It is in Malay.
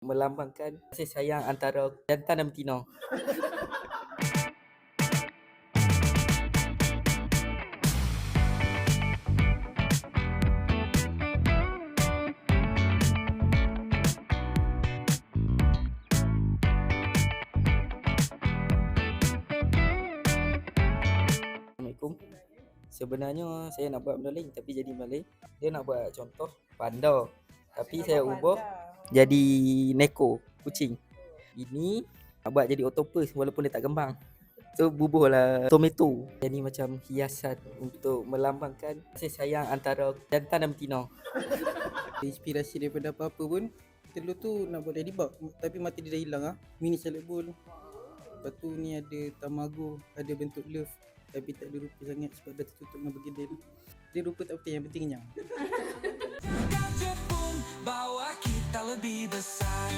melambangkan kasih sayang antara jantan dan betina. Assalamualaikum. Sebenarnya saya nak buat benda lain tapi jadi benda lain. Dia nak buat contoh panda, tapi saya ubah jadi neko, kucing. Ini nak buat jadi octopus walaupun dia tak kembang. So bubuhlah tomato. Jadi macam hiasan untuk melambangkan kasih sayang antara jantan dan betina. Inspirasi daripada apa-apa pun, telur tu nak buat jadi bug, tapi mati dia dah hilang mini salad bowl. Lepas tu ni ada tamago, ada bentuk love, tapi tak ada rupa sangat sebab dah tertutup dengan bergedel. Dia rupa tak penting, yang penting kenyang. Bawa kita lebih besar.